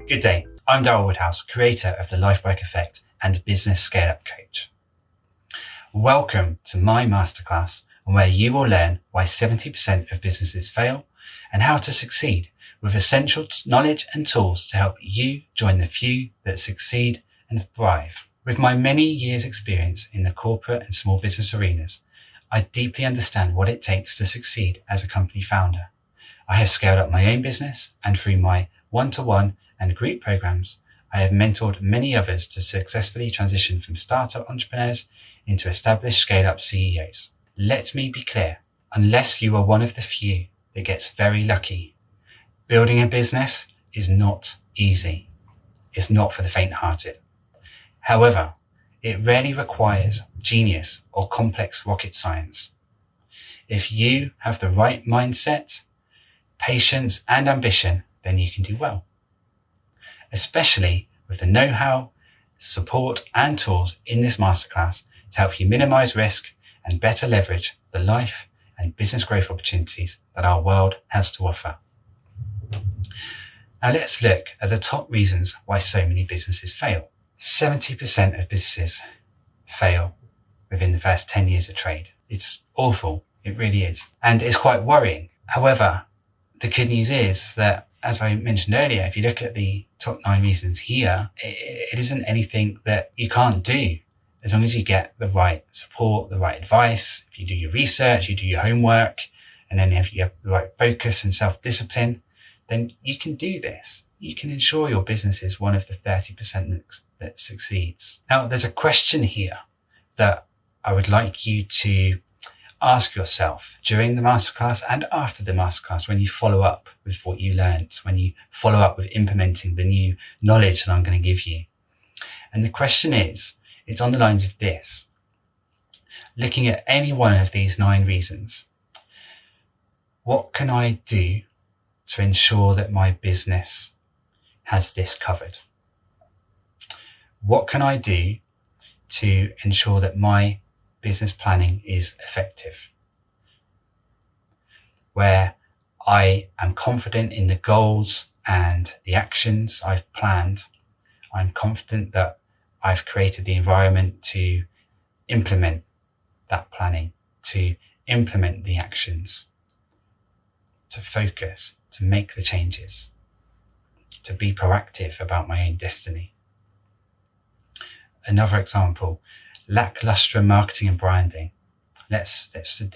Good day, I'm Darryl Woodhouse, creator of the Lifebreak Effect and Business Scale-Up Coach. Welcome to my masterclass on where you will learn why 70% of businesses fail and how to succeed with essential knowledge and tools to help you join the few that succeed and thrive. With my many years experience in the corporate and small business arenas, I deeply understand what it takes to succeed as a company founder. I have scaled up my own business, and through my one-to-one and group programs, I have mentored many others to successfully transition from startup entrepreneurs into established scale-up CEOs. Let me be clear, unless you are one of the few that gets very lucky, building a business is not easy. It's not for the faint-hearted. However, it rarely requires genius or complex rocket science. If you have the right mindset, patience, and ambition, then you can do well. Especially with the know-how, support, and tools in this masterclass to help you minimize risk and better leverage the life and business growth opportunities that our world has to offer. Now let's look at the top reasons why so many businesses fail. 70% of businesses fail within the first 10 years of trade. It's awful. It really is. And it's quite worrying. However, the good news is that, as I mentioned earlier, if you look at the top 9 reasons here, it isn't anything that you can't do. As long as you get the right support, the right advice, if you do your research, you do your homework, and then if you have the right focus and self-discipline, then you can do this. You can ensure your business is one of the 30% that succeeds. Now, there's a question here that I would like you to ask yourself during the masterclass and after the masterclass, when you follow up with what you learned, when you follow up with implementing the new knowledge that I'm going to give you. And the question is, it's on the lines of this. Looking at any one of these 9 reasons, what can I do to ensure that my business has this covered? What can I do to ensure that my business planning is effective, where I am confident in the goals and the actions I've planned? I'm confident that I've created the environment to implement that planning, to implement the actions, to focus, to make the changes, to be proactive about my own destiny. Another example, lackluster marketing and branding. Let's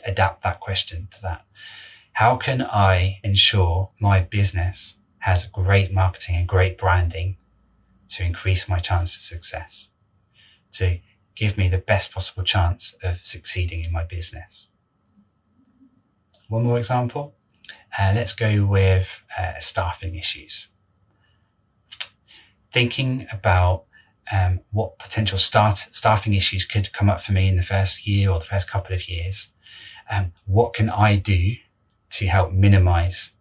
adapt that question to that. How can I ensure my business has great marketing and great branding to increase my chance of success, to give me the best possible chance of succeeding in my business? One more example. Let's go with staffing issues. Thinking about what potential staffing issues could come up for me in the first year or the first couple of years. What can I do to help minimize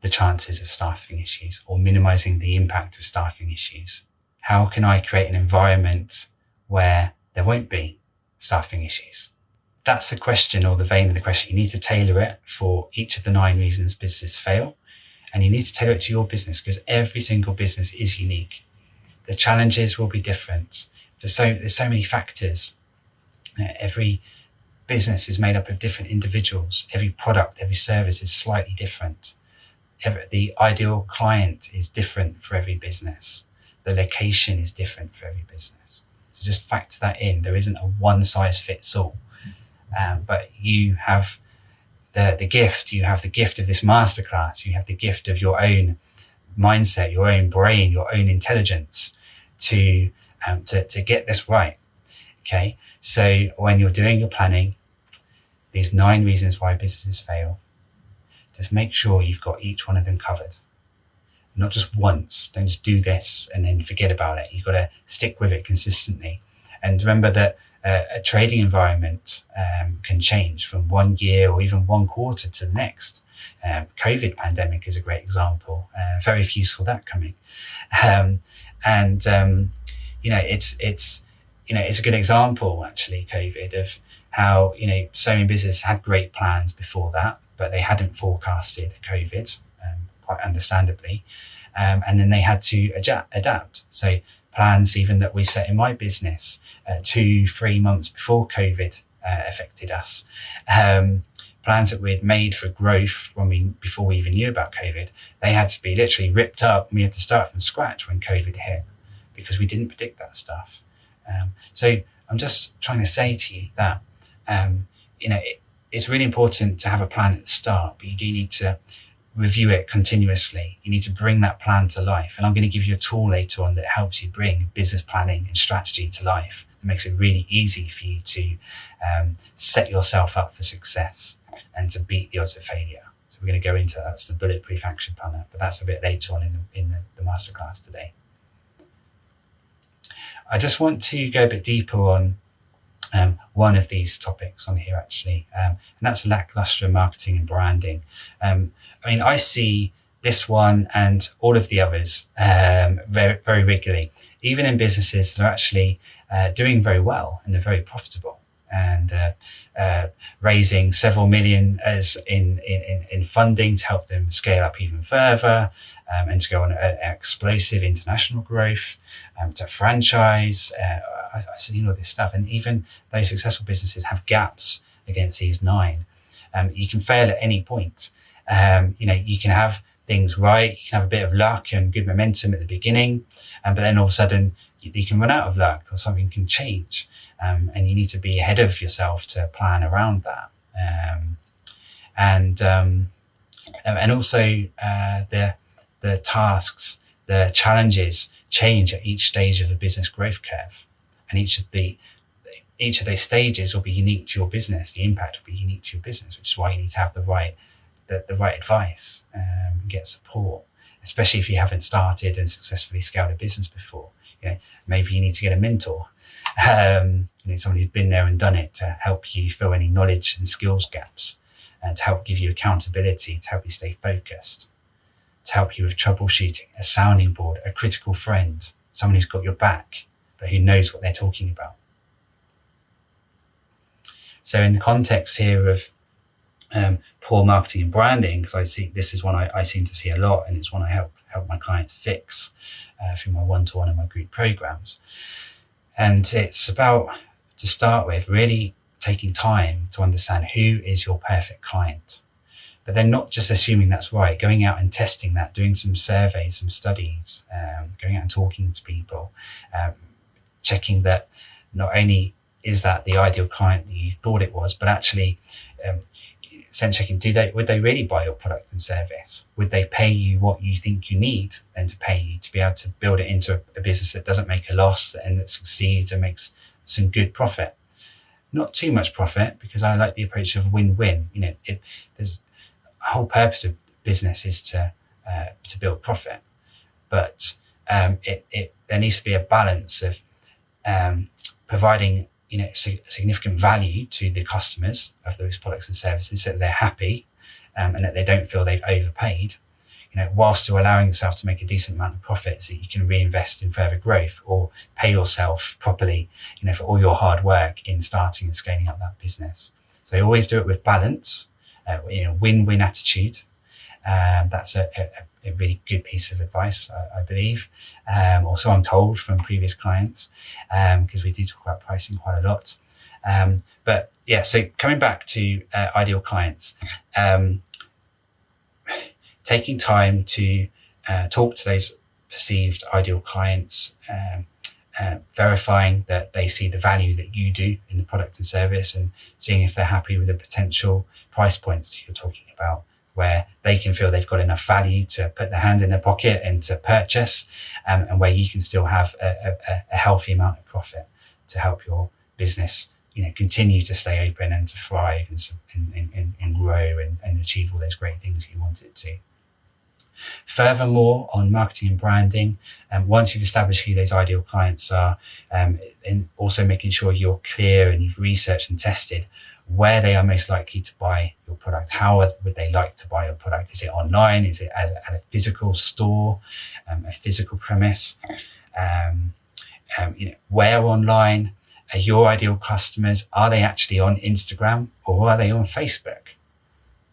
the chances of staffing issues or minimizing the impact of staffing issues? How can I create an environment where there won't be staffing issues? That's the question, or the vein of the question. You need to tailor it for each of the 9 reasons businesses fail. And you need to tailor it to your business, because every single business is unique. The challenges will be different. There's so many factors. Every business is made up of different individuals. Every product, every service is slightly different. The ideal client is different for every business. The location is different for every business. So just factor that in. There isn't a one size fits all. But you have the gift. You have the gift of this masterclass. You have the gift of your own mindset, your own brain, your own intelligence to get this right. Okay. So when you're doing your planning, these 9 reasons why businesses fail, just make sure you've got each one of them covered. Not just once. Don't just do this and then forget about it. You've got to stick with it consistently. And remember that a trading environment can change from one year or even one quarter to the next. COVID pandemic is a great example. Very few saw that coming. It's a good example, actually, COVID, of how, so many businesses had great plans before that, but they hadn't forecasted COVID, quite understandably. And then they had to adapt. So plans even that we set in my business 2-3 months before COVID affected us, plans that we had made for growth before we even knew about COVID, they had to be literally ripped up, and we had to start from scratch when COVID hit, because we didn't predict that stuff. So I'm just trying to say to you that it's really important to have a plan at the start, but you do need to review it continuously. You need to bring that plan to life. And I'm going to give you a tool later on that helps you bring business planning and strategy to life. It makes it really easy for you to set yourself up for success and to beat the odds of failure. So we're going to go into that. That's the Bulletproof Action Planner, but that's a bit later on in the masterclass today. I just want to go a bit deeper on one of these topics on here, actually, and that's lackluster marketing and branding. I see this one and all of the others very, very regularly, even in businesses that are actually doing very well and they're very profitable and raising several million in funding to help them scale up even further and to go on an explosive international growth, to franchise. I've seen all this stuff, and even those successful businesses have gaps against these 9. You can fail at any point. You can have things right, you can have a bit of luck and good momentum at the beginning, but then all of a sudden you can run out of luck or something can change, and you need to be ahead of yourself to plan around that. And also the tasks, the challenges change at each stage of the business growth curve, and each of those stages will be unique to your business. The impact will be unique to your business, which is why you need to have the right advice and get support, especially if you haven't started and successfully scaled a business before. Maybe you need to get a mentor. You need somebody who's been there and done it to help you fill any knowledge and skills gaps, and to help give you accountability, to help you stay focused, to help you with troubleshooting, a sounding board, a critical friend, someone who's got your back, but who knows what they're talking about. So in the context here of poor marketing and branding, because I see this is one I seem to see a lot, and it's one I help my clients fix through my one-to-one and my group programs. And it's about, to start with, really taking time to understand who is your perfect client, but then not just assuming that's right, going out and testing that, doing some surveys, some studies, going out and talking to people, checking that not only is that the ideal client that you thought it was, but actually sense checking, would they really buy your product and service? Would they pay you what you think you need then to pay you to be able to build it into a business that doesn't make a loss and that succeeds and makes some good profit? Not too much profit, because I like the approach of win-win. There's a whole purpose of business is to build profit, but there needs to be a balance of providing significant value to the customers of those products and services, so that they're happy and that they don't feel they've overpaid, whilst still allowing yourself to make a decent amount of profits that you can reinvest in further growth or pay yourself properly, for all your hard work in starting and scaling up that business. So always do it with balance, win-win attitude. That's a really good piece of advice, I believe. Also, I'm told from previous clients, because we do talk about pricing quite a lot. But yeah, so coming back to ideal clients, taking time to talk to those perceived ideal clients, verifying that they see the value that you do in the product and service, and seeing if they're happy with the potential price points that you're talking about, where they can feel they've got enough value to put their hand in their pocket and to purchase, and where you can still have a healthy amount of profit to help your business, continue to stay open and to thrive and grow and achieve all those great things you want it to. Furthermore, on marketing and branding, once you've established who those ideal clients are, and also making sure you're clear and you've researched and tested where they are most likely to buy your product. How would they like to buy your product? Is it online? Is it at a physical store, a physical premise? Where online? Your ideal customers, are they actually on Instagram, or are they on Facebook?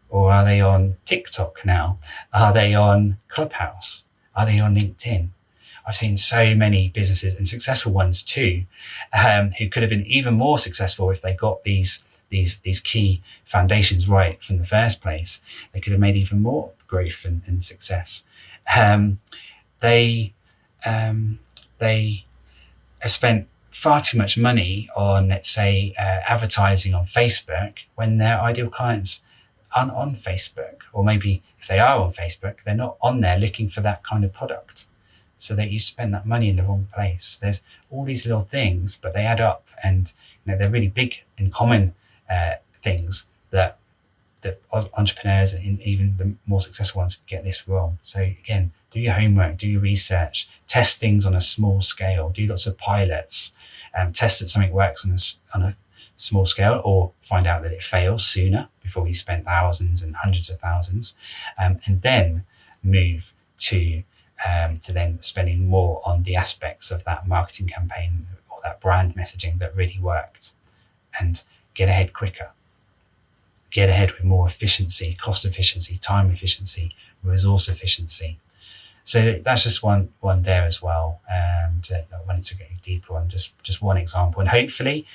Or are they on TikTok now? Are they on Clubhouse? Are they on LinkedIn? I've seen so many businesses, and successful ones too, who could have been even more successful if they got these key foundations right from the first place. They could have made even more growth and success. They have spent far too much money on, let's say, advertising on Facebook when their ideal clients aren't on Facebook, or maybe if they are on Facebook, they're not on there looking for that kind of product. So that you spend that money in the wrong place. There's all these little things, but they add up, and they're really big and common things that entrepreneurs and even the more successful ones get this wrong. So again, do your homework, do your research, test things on a small scale, do lots of pilots, test that something works on a small scale, or find out that it fails sooner before you spend thousands and hundreds of thousands, and then move to then spending more on the aspects of that marketing campaign or that brand messaging that really worked, and get ahead quicker. Get ahead with more efficiency, cost efficiency, time efficiency, resource efficiency. So that's just one there as well. And I wanted to go deeper on just one example, and hopefully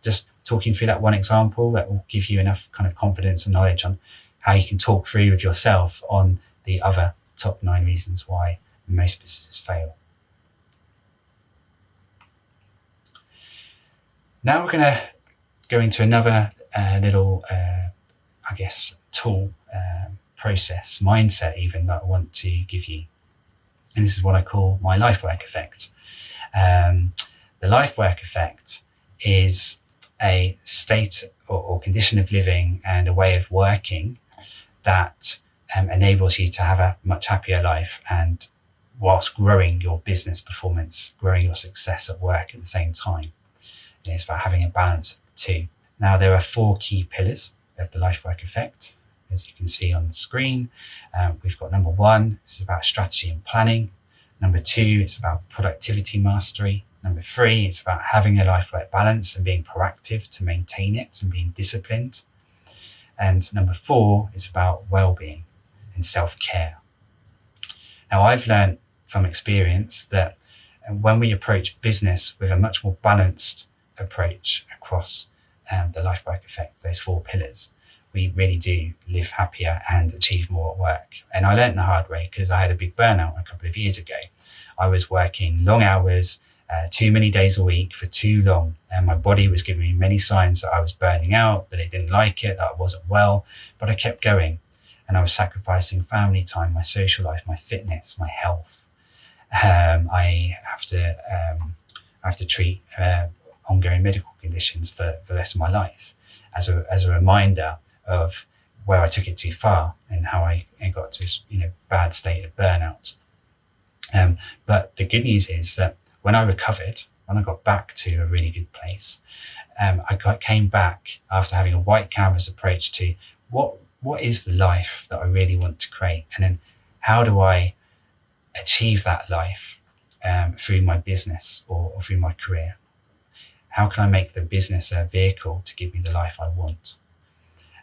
just talking through that one example, that will give you enough kind of confidence and knowledge on how you can talk through with yourself on the other top 9 reasons why most businesses fail. Now we're going to go into another little, tool, process, mindset even, that I want to give you. And this is what I call my life work effect. The life work effect is a state or condition of living and a way of working that enables you to have a much happier life, and whilst growing your business performance, growing your success at work at the same time. And it's about having a balance of the two. Now, there are 4 key pillars of the life work effect, as you can see on the screen. We've got number 1, this is about strategy and planning. Number 2, it's about productivity mastery. Number 3, it's about having a life-work balance and being proactive to maintain it and being disciplined. And number 4 is about well-being and self-care. Now, I've learned from experience that when we approach business with a much more balanced approach across the life work effect, those 4 pillars, we really do live happier and achieve more at work. And I learned the hard way, because I had a big burnout a couple of years ago. I was working long hours, too many days a week for too long, and my body was giving me many signs that I was burning out, that it didn't like it, that I wasn't well, but I kept going, and I was sacrificing family time, my social life, my fitness, my health. I have to treat ongoing medical conditions for the rest of my life as a reminder of where I took it too far and how I got to this bad state of burnout. But the good news is that when I recovered, when I got back to a really good place, I came back after having a white canvas approach to what is the life that I really want to create, and then how do I achieve that life through my business or through my career? How can I make the business a vehicle to give me the life I want?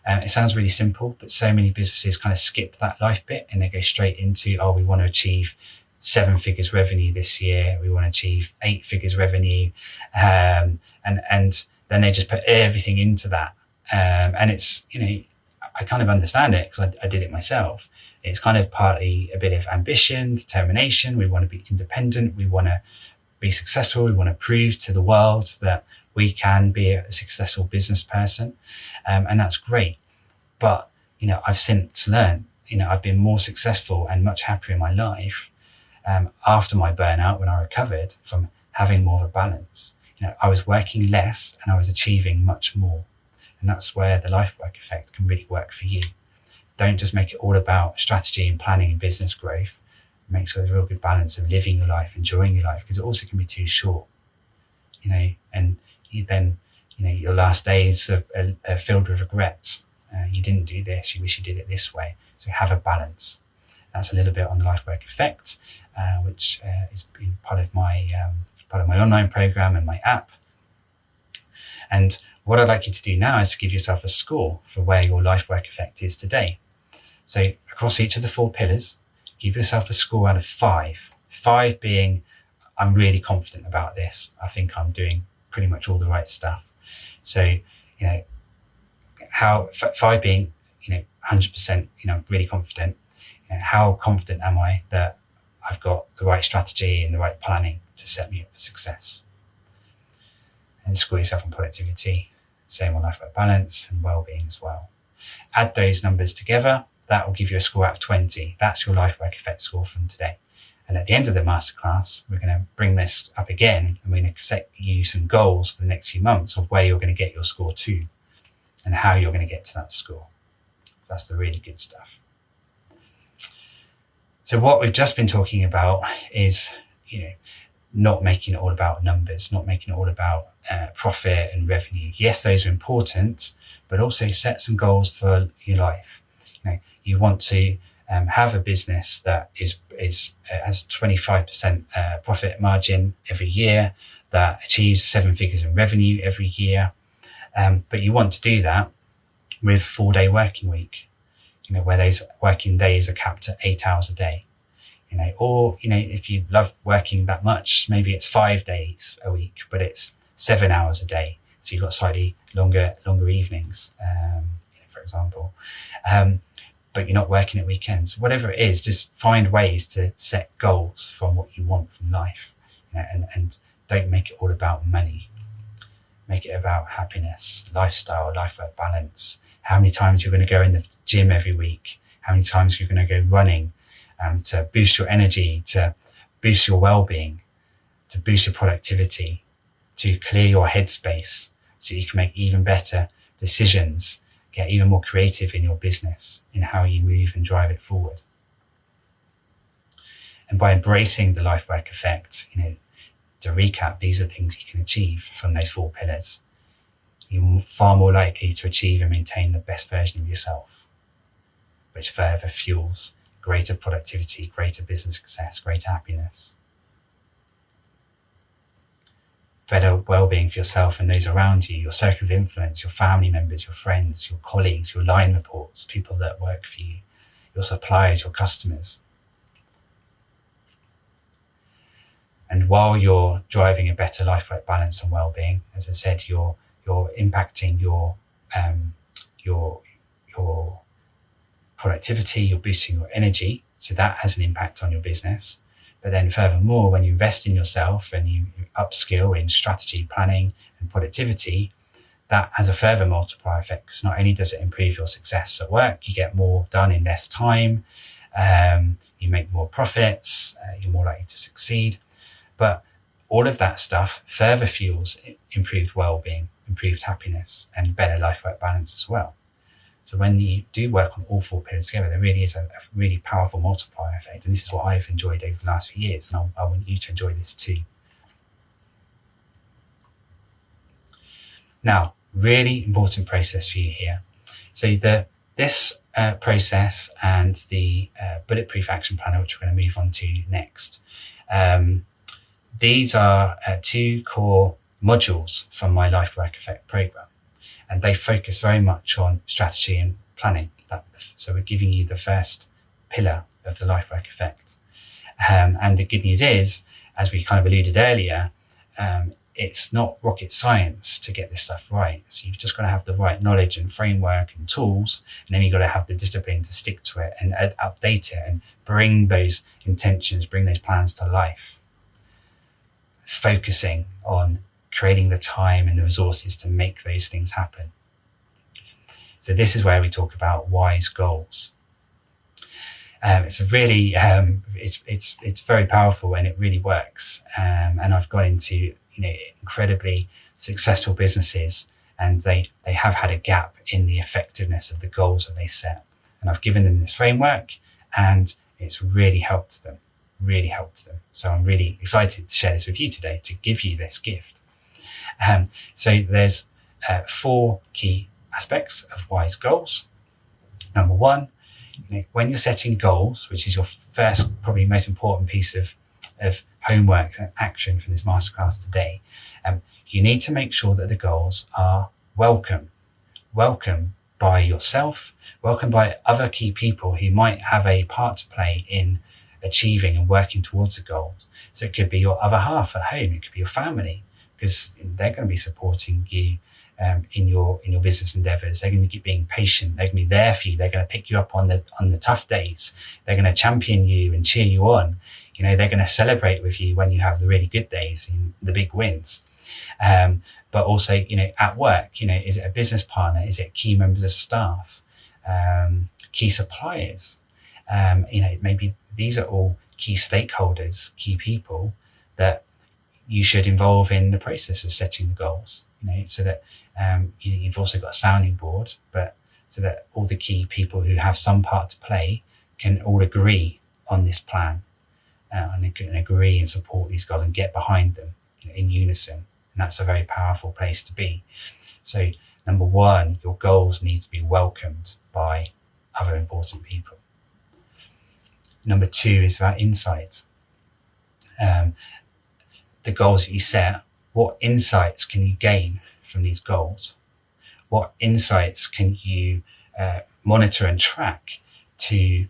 It sounds really simple, but so many businesses kind of skip that life bit and they go straight into, we want to achieve 7 figures revenue this year. We want to achieve 8 figures revenue. And then they just put everything into that. And it's, I kind of understand it because I did it myself. It's kind of partly a bit of ambition, determination. We want to be independent. We want to be successful. We want to prove to the world that we can be a successful business person. And that's great. But, I've since learned, I've been more successful and much happier in my life after my burnout, when I recovered, from having more of a balance. I was working less and I was achieving much more. And that's where the life work effect can really work for you. Don't just make it all about strategy and planning and business growth. Make sure there's a real good balance of living your life, enjoying your life, because it also can be too short, and your last days are filled with regret. You didn't do this, you wish you did it this way. So have a balance. That's a little bit on the life work effect, which is part of my online program and my app. And what I'd like you to do now is to give yourself a score for where your life work effect is today. So across each of the 4 pillars, give yourself a score out of 5. 5 being, I'm really confident about this. I think I'm doing pretty much all the right stuff. So, 5 being, 100%, really confident. How confident am I that I've got the right strategy and the right planning to set me up for success? And score yourself on productivity, same on life-work balance and well-being as well. Add those numbers together, that will give you a score out of 20. That's your life work effect score from today. And at the end of the masterclass, we're going to bring this up again, and we're going to set you some goals for the next few months of where you're going to get your score to and how you're going to get to that score. So that's the really good stuff. So what we've just been talking about is, not making it all about numbers, not making it all about profit and revenue. Yes, those are important, but also set some goals for your life. You want to have a business that has 25% profit margin every year, that achieves 7 figures in revenue every year. But you want to do that with a 4-day working week, where those working days are capped at 8 hours a day. Or if you love working that much, maybe it's 5 days a week, but it's 7 hours a day. So you've got slightly longer evenings, for example. But you're not working at weekends. Whatever it is, just find ways to set goals from what you want from life, and don't make it all about money. Make it about happiness, lifestyle, life-work balance. How many times you're going to go in the gym every week? How many times you're going to go running? To boost your energy, to boost your well-being, to boost your productivity, to clear your headspace so you can make even better decisions, get even more creative in your business, in how you move and drive it forward. And by embracing the life work effect, to recap, these are things you can achieve from those 4 pillars. You're far more likely to achieve and maintain the best version of yourself, which further fuels greater productivity, greater business success, greater happiness, better well-being for yourself and those around you, your circle of influence, your family members, your friends, your colleagues, your line reports, people that work for you, your suppliers, your customers. And while you're driving a better life-work balance and well-being, as I said, you're impacting your productivity, you're boosting your energy, so that has an impact on your business. But then furthermore, when you invest in yourself and you upskill in strategy, planning and productivity, that has a further multiplier effect, because not only does it improve your success at work, you get more done in less time, you make more profits, you're more likely to succeed. But all of that stuff further fuels improved well-being, improved happiness and better life-work balance as well. So when you do work on all 4 pillars together, there really is a really powerful multiplier effect. And this is what I've enjoyed over the last few years. And I want you to enjoy this too. Now, really important process for you here. So this process and the Bulletproof Action Planner, which we're going to move on to next, these are 2 core modules from my Life Work Effect program. And they focus very much on strategy and planning. So we're giving you the first pillar of the life work effect. And the good news is, as we kind of alluded earlier, it's not rocket science to get this stuff right. So you've just got to have the right knowledge and framework and tools, and then you've got to have the discipline to stick to it and update it and bring those intentions, bring those plans to life. Focusing on creating the time and the resources to make those things happen. So this is where we talk about wise goals. It's a really, it's very powerful and it really works. And I've gone into, incredibly successful businesses, and they have had a gap in the effectiveness of the goals that they set. And I've given them this framework, and it's really helped them. So I'm really excited to share this with you today, to give you this gift. So there's 4 key aspects of wise goals. Number 1, when you're setting goals, which is your first, probably most important piece of homework and action for this masterclass today, you need to make sure that the goals are welcome by yourself, welcome by other key people who might have a part to play in achieving and working towards the goals. So it could be your other half at home, it could be your family, because they're going to be supporting you in your business endeavors. They're going to be being patient. They're going to be there for you. They're going to pick you up on the tough days. They're going to champion you and cheer you on. They're going to celebrate with you when you have the really good days and the big wins. But also, at work, is it a business partner? Is it key members of staff? Key suppliers? Maybe these are all key stakeholders, key people that you should involve in the process of setting the goals, so that you've also got a sounding board, but so that all the key people who have some part to play can all agree on this plan and can agree and support these goals and get behind them in unison. And that's a very powerful place to be. So number one, your goals need to be welcomed by other important people. Number two is about insight. The goals that you set, what insights can you gain from these goals? What insights can you monitor and track to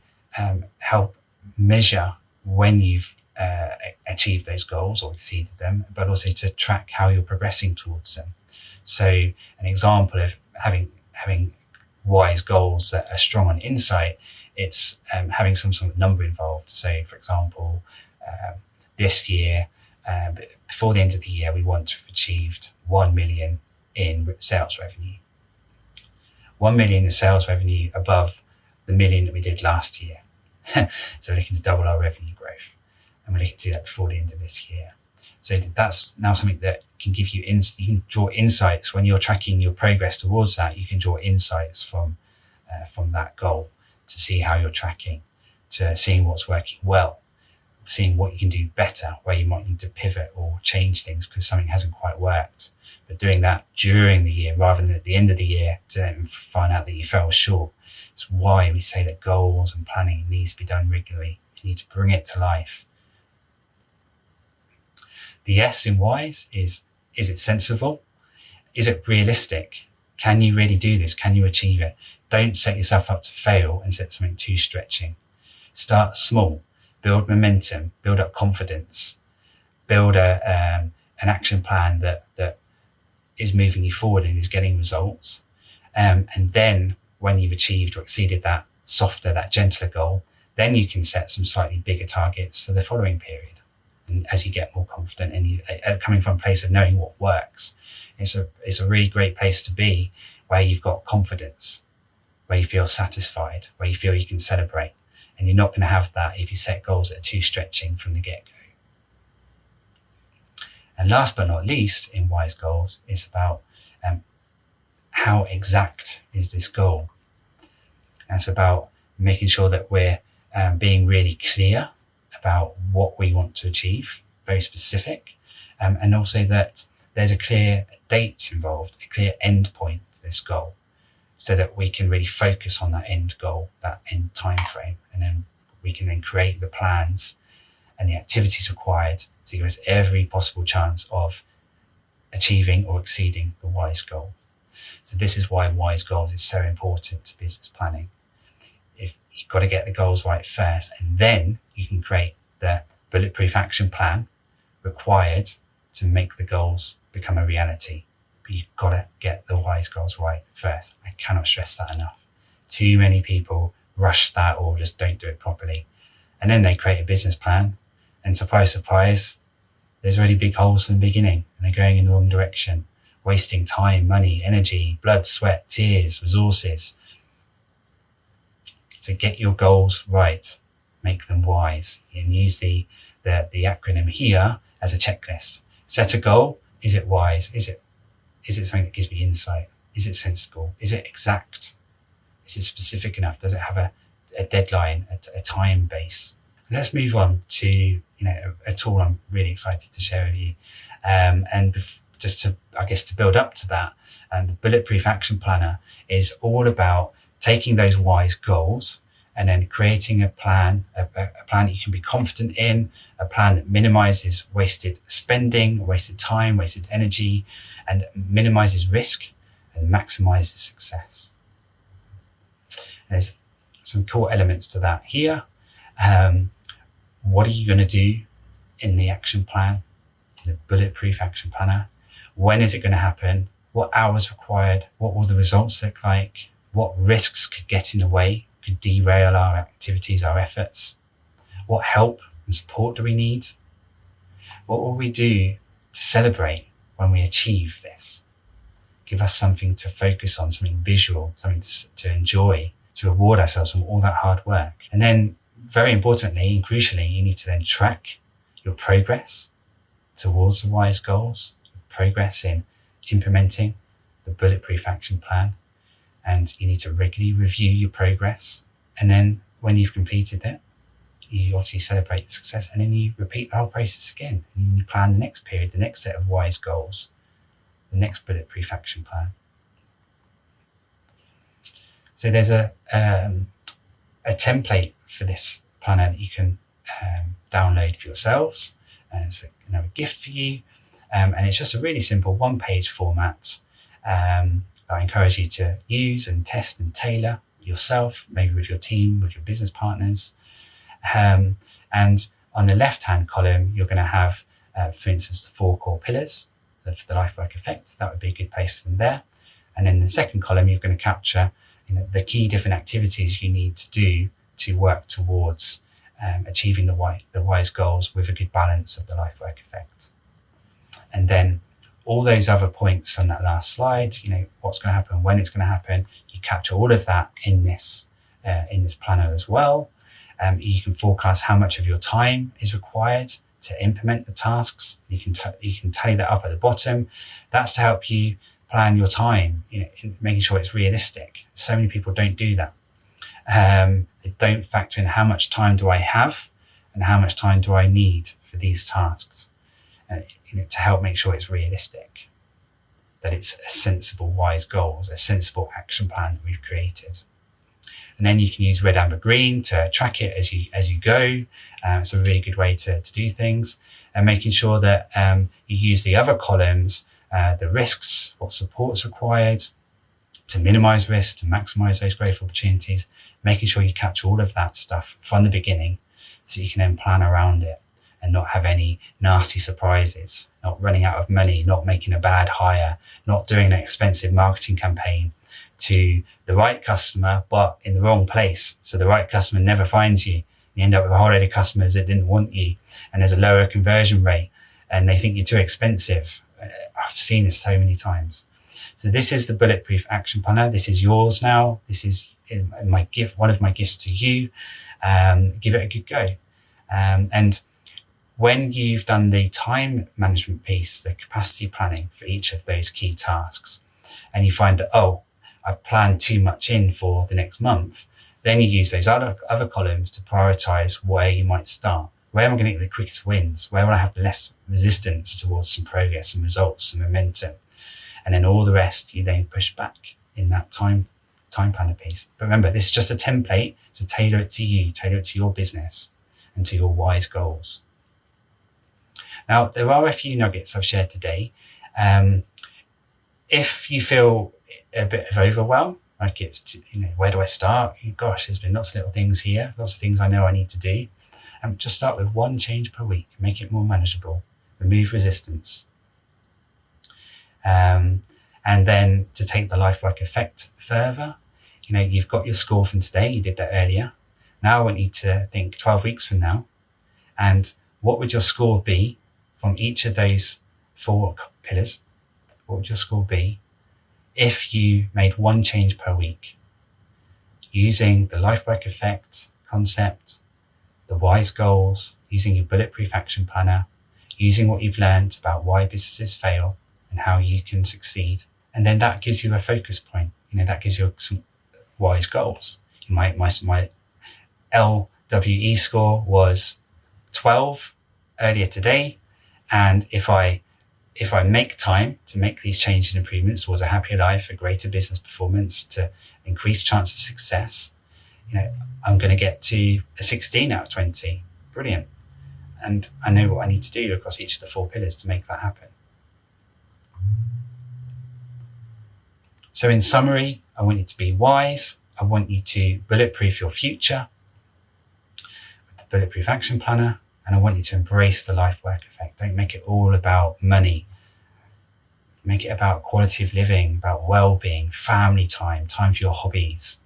help measure when you've achieved those goals or exceeded them, but also to track how you're progressing towards them? So an example of having wise goals that are strong on insight, it's having some sort of number involved. So for example, this year, before the end of the year, we want to have achieved 1 million in sales revenue. 1 million in sales revenue above the million that we did last year. So we're looking to double our revenue growth, and we're looking to do that before the end of this year. So that's now something that can give you you can draw insights when you're tracking your progress towards that. You can draw insights from that goal to see how you're tracking, to seeing what's working well, seeing what you can do better, where you might need to pivot or change things because something hasn't quite worked. But doing that during the year rather than at the end of the year to then find out that you fell short. It's why we say that goals and planning needs to be done regularly. You need to bring it to life. The S in WISE is it sensible? Is it realistic? Can you really do this? Can you achieve it? Don't set yourself up to fail and set something too stretching. Start small, build momentum, build up confidence, build an action plan that is moving you forward and is getting results. And then when you've achieved or exceeded that softer, that gentler goal, then you can set some slightly bigger targets for the following period. And as you get more confident and you coming from a place of knowing what works, it's a really great place to be, where you've got confidence, where you feel satisfied, where you feel you can celebrate. And you're not going to have that if you set goals that are too stretching from the get-go. And last but not least, in WISE goals, it's about how exact is this goal. And it's about making sure that we're being really clear about what we want to achieve, very specific, and also that there's a clear date involved, a clear end point to this goal, so that we can really focus on that end goal, that end time frame, and then we can then create the plans and the activities required to give us every possible chance of achieving or exceeding the WISE goal. So this is why WISE goals is so important to business planning. If you've got to get the goals right first, and then you can create the bulletproof action plan required to make the goals become a reality. But you've got to get the WISE goals right first. I cannot stress that enough. Too many people rush that or just don't do it properly. And then they create a business plan, and surprise, surprise, there's already big holes from the beginning, and they're going in the wrong direction, wasting time, money, energy, blood, sweat, tears, resources. So get your goals right, make them WISE, and use the acronym here as a checklist. Set a goal. Is it WISE? Is it something that gives me insight? Is it sensible? Is it exact? Is it specific enough? Does it have a deadline, a time base? And let's move on to a tool I'm really excited to share with you. Just to build up to that, the Bulletproof Action Planner is all about taking those WISE goals and then creating a plan, a plan that you can be confident in, a plan that minimizes wasted spending, wasted time, wasted energy, and minimizes risk and maximizes success. There's some cool elements to that here. What are you going to do in the action plan, in the bulletproof action planner? When is it going to happen? What hours required? What will the results look like? What risks could get in the way, could derail our activities, our efforts? What help and support do we need? What will we do to celebrate when we achieve this? Give us something to focus on, something visual, something to enjoy, to reward ourselves from all that hard work. And then, very importantly and crucially, you need to then track your progress towards the WISE goals, progress in implementing the bulletproof action plan. And you need to regularly review your progress. And then when you've completed it, you obviously celebrate the success, and then you repeat the whole process again. And you plan the next period, the next set of WISE goals, the next bulletproof action plan. So there's a template for this planner that you can download for yourselves. It's a gift for you. And it's just a really simple one-page format I encourage you to use and test and tailor yourself, maybe with your team, with your business partners. And on the left-hand column, you're going to have, for instance, the 4 core pillars of the life work effect. That would be a good place for them there. And then in the second column, you're going to capture the key different activities you need to do to work towards achieving the WISE goals with a good balance of the life work effect. And then all those other points on that last slide, what's going to happen, when it's going to happen, you capture all of that in this planner as well. You can forecast how much of your time is required to implement the tasks. You can tally that up at the bottom. That's to help you plan your time, in making sure it's realistic. So many people don't do that. They don't factor in how much time do I have and how much time do I need for these tasks. To help make sure it's realistic, that it's a sensible WISE goals, a sensible action plan that we've created. And then you can use red, amber, green to track it as you go. It's a really good way to do things, and making sure that you use the other columns, the risks, what support is required to minimize risk, to maximize those growth opportunities, making sure you capture all of that stuff from the beginning so you can then plan around it and not have any nasty surprises, not running out of money, not making a bad hire, not doing an expensive marketing campaign to the right customer, but in the wrong place. So the right customer never finds you. You end up with a whole load of customers that didn't want you, and there's a lower conversion rate, and they think you're too expensive. I've seen this so many times. So this is the Bulletproof Action Planner. This is yours now. This is my gift, one of my gifts to you. Give it a good go. And when you've done the time management piece, the capacity planning for each of those key tasks, and you find that, I've planned too much in for the next month, then you use those other columns to prioritize where you might start. Where am I going to get the quickest wins? Where will I have the less resistance towards some progress and results and momentum? And then all the rest, you then push back in that time planner piece. But remember, this is just a template to tailor it to you, tailor it to your business and to your WISE goals. Now, there are a few nuggets I've shared today. If you feel a bit of overwhelm, like it's, where do I start? Gosh, there's been lots of little things here, lots of things I know I need to do. Just start with one change per week, make it more manageable, remove resistance. And then to take the life work effect further, you've got your score from today, you did that earlier. Now I want you to think 12 weeks from now, and what would your score be from each of those 4 pillars? What would your score be if you made one change per week using the life work effect concept, the WISE goals, using your Bulletproof Action Planner, using what you've learned about why businesses fail and how you can succeed? And then that gives you a focus point. That gives you some WISE goals. My LWE score was 12 earlier today. And if I make time to make these changes and improvements towards a happier life, a greater business performance, to increase chance of success, I'm going to get to a 16 out of 20. Brilliant. And I know what I need to do across each of the 4 pillars to make that happen. So in summary, I want you to be wise. I want you to bulletproof your future with the Bulletproof Action Planner. And I want you to embrace the life work effect. Don't make it all about money. Make it about quality of living, about well-being, family time, time for your hobbies.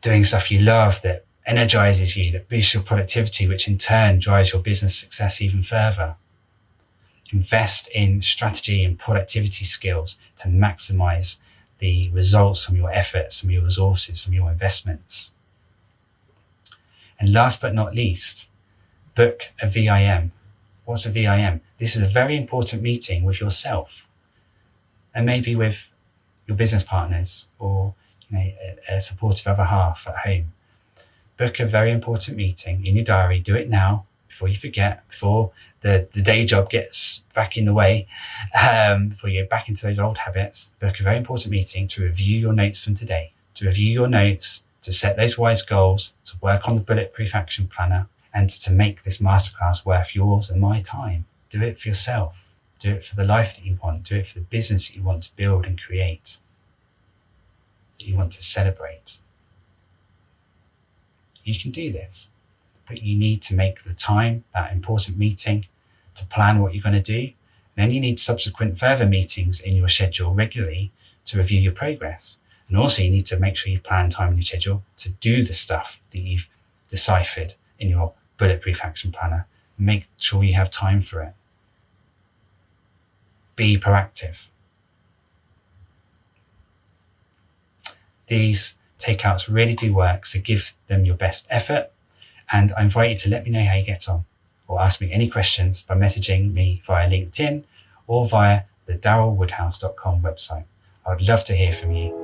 Doing stuff you love that energizes you, that boosts your productivity, which in turn drives your business success even further. Invest in strategy and productivity skills to maximize the results from your efforts, from your resources, from your investments. And last but not least, book a VIM. What's a VIM? This is a very important meeting with yourself and maybe with your business partners or a supportive other half at home. Book a very important meeting in your diary. Do it now before you forget, before the day job gets back in the way, before you get back into those old habits. Book a very important meeting to review your notes from today, to review your notes, to set those wise goals, to work on the Bulletproof Action Planner, and to make this masterclass worth yours and my time. Do it for yourself. Do it for the life that you want. Do it for the business that you want to build and create, that you want to celebrate. You can do this, but you need to make the time, that important meeting, to plan what you're going to do. And then you need subsequent further meetings in your schedule regularly to review your progress. And also you need to make sure you plan time in your schedule to do the stuff that you've deciphered in your Bulletproof Action Planner. Make sure you have time for it. Be proactive. These takeouts really do work, so give them your best effort. And I invite you to let me know how you get on, or ask me any questions by messaging me via LinkedIn or via the darylwoodhouse.com website. I would love to hear from you.